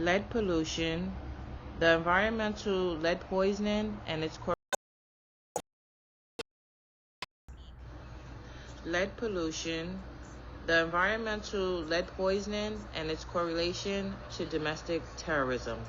lead pollution, the environmental lead poisoning and its lead pollution, the environmental lead poisoning and its correlation to domestic terrorism.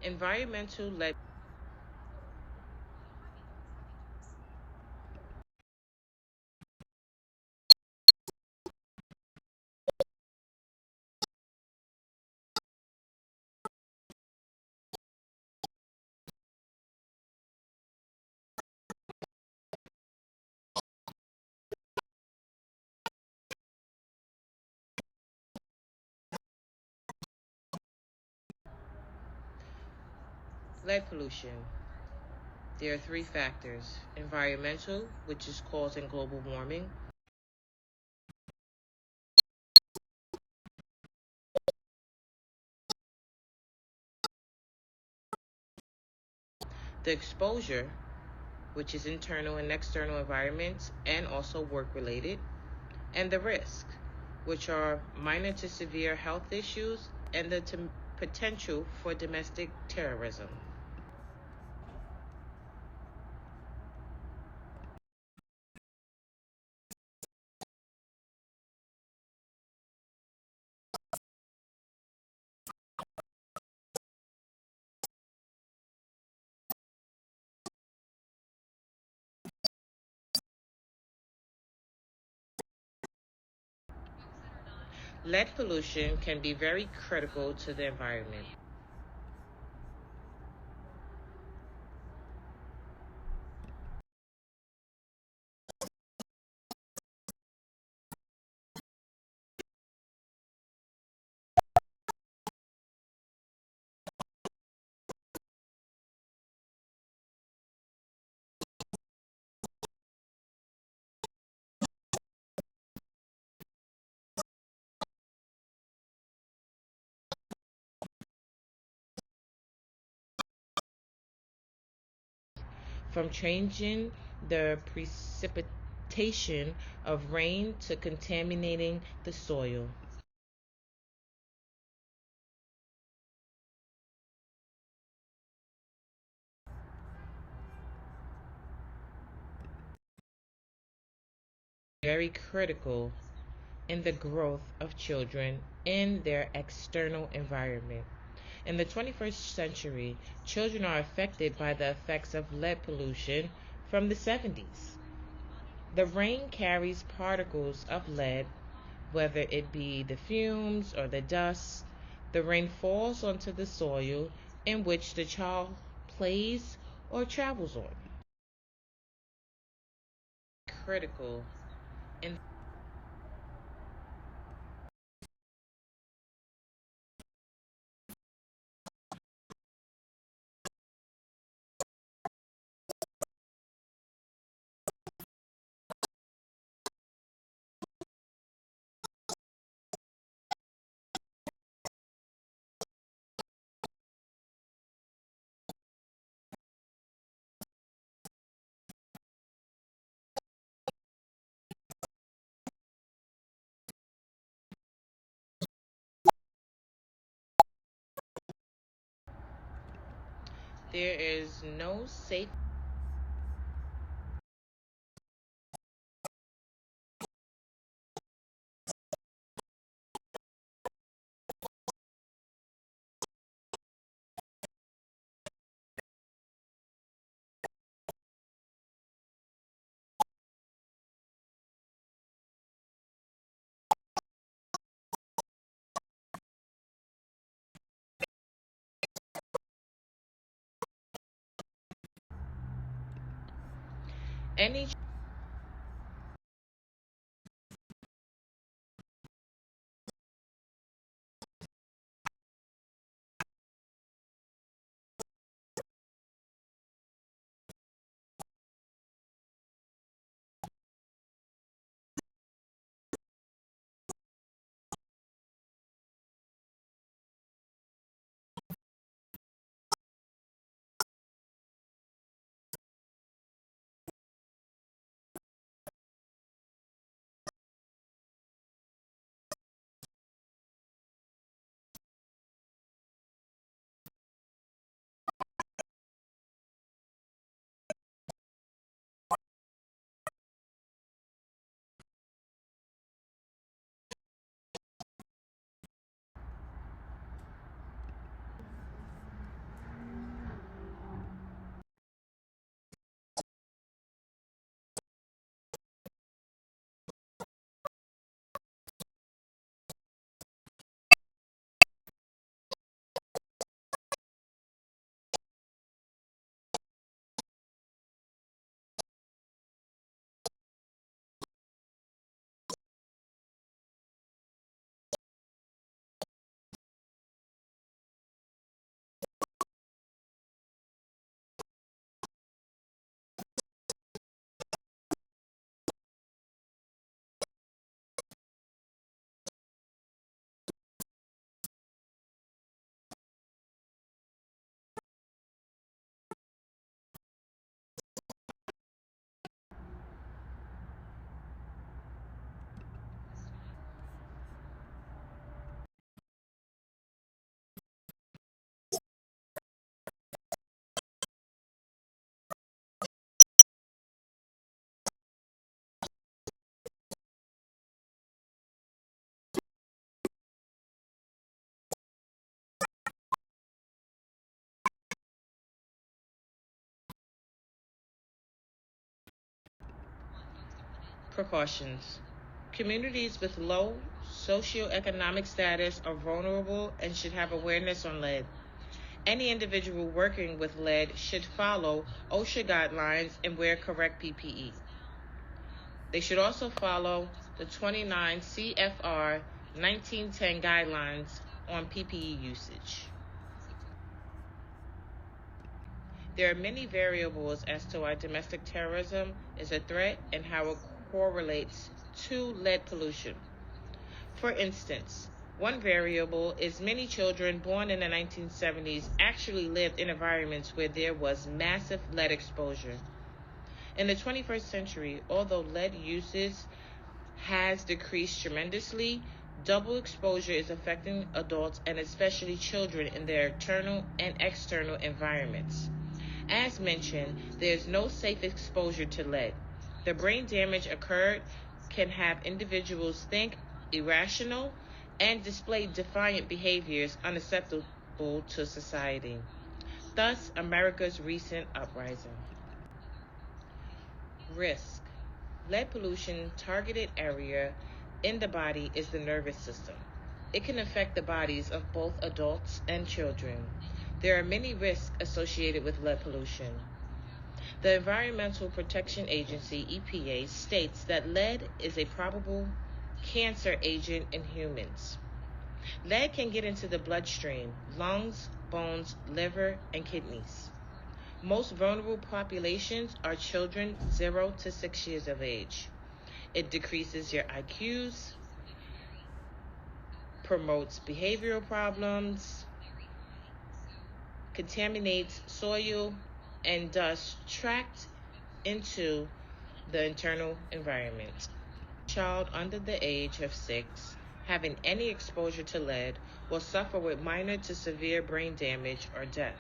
Environmental lead lead pollution. There are three factors: environmental, which is causing global warming; the exposure, which is internal and external environments and also work related; and the risk, which are minor to severe health issues and the potential for domestic terrorism. Lead pollution can be very critical to the environment. From changing the precipitation of rain to contaminating the soil. Very critical in the growth of children in their external environment. In the 21st century, children are affected by the effects of lead pollution from the 70s. The rain carries particles of lead, whether it be the fumes or the dust. The rain falls onto the soil in which the child plays or travels on. Critical in there is no safe any Precautions. Communities with low socioeconomic status are vulnerable and should have awareness on lead. Any individual working with lead should follow OSHA guidelines and wear correct PPE. They should also follow the 29 CFR 1910 guidelines on PPE usage. There are many variables as to why domestic terrorism is a threat and how it correlates to lead pollution. For instance, one variable is many children born in the 1970s actually lived in environments where there was massive lead exposure. In the 21st century, although lead usage has decreased tremendously, double exposure is affecting adults and especially children in their internal and external environments. As mentioned, there is no safe exposure to lead. The brain damage occurred can have individuals think irrational and display defiant behaviors unacceptable to society. Thus, America's recent uprising. Risk. Lead pollution targeted area in the body is the nervous system. It can affect the bodies of both adults and children. There are many risks associated with lead pollution. The Environmental Protection Agency, EPA, states that lead is a probable cancer agent in humans. Lead can get into the bloodstream, lungs, bones, liver, and kidneys. Most vulnerable populations are children 0 to 6 years of age. It decreases your IQs, promotes behavioral problems, contaminates soil, and dust tracked into the internal environment. A child under the age of 6 having any exposure to lead will suffer with minor to severe brain damage or death.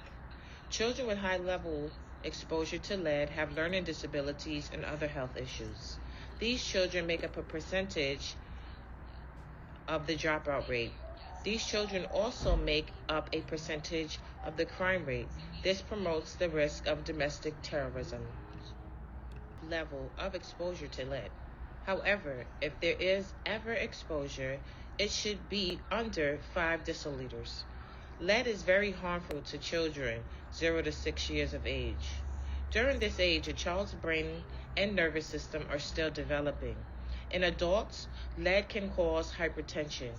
Children with high-level exposure to lead have learning disabilities and other health issues. These children make up a percentage of the dropout rate. These children also make up a percentage of the crime rate. This promotes the risk of domestic terrorism. Level of exposure to lead. However, if there is ever exposure, it should be under 5 deciliters. Lead is very harmful to children 0 to 6 years of age. During this age, a child's brain and nervous system are still developing. In adults, lead can cause hypertension.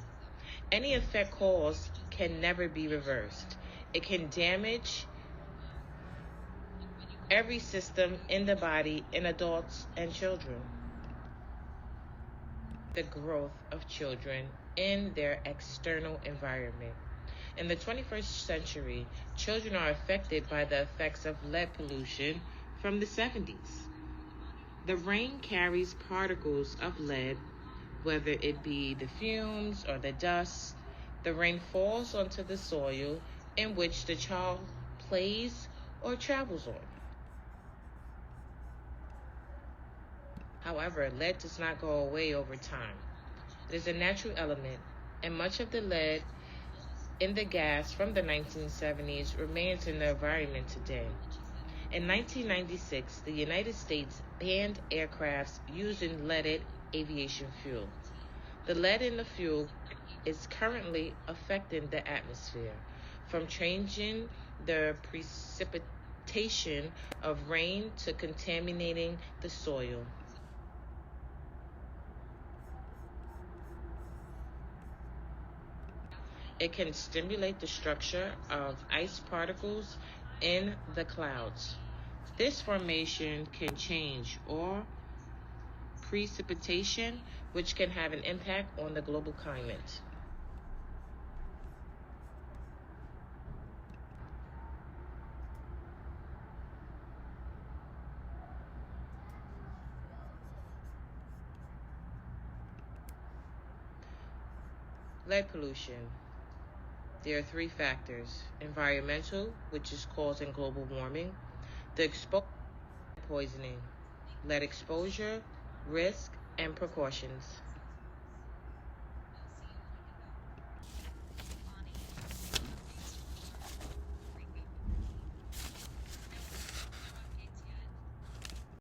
Any effect caused can never be reversed. It can damage every system in the body in adults and children. The growth of children in their external environment. In the 21st century, children are affected by the effects of lead pollution from the 70s. The rain carries particles of lead, whether it be the fumes or the dust. The rain falls onto the soil in which the child plays or travels on. However, lead does not go away over time. It is a natural element, and much of the lead in the gas from the 1970s remains in the environment today. In 1996, the United States banned aircrafts using leaded aviation fuel. The lead in the fuel is currently affecting the atmosphere, from changing the precipitation of rain to contaminating the soil. It can stimulate the structure of ice particles in the clouds. This formation can change or precipitation, which can have an impact on the global climate. Lead pollution. There are 3 factors: environmental, which is causing global warming, the exposure, poisoning, lead exposure, risk, and precautions.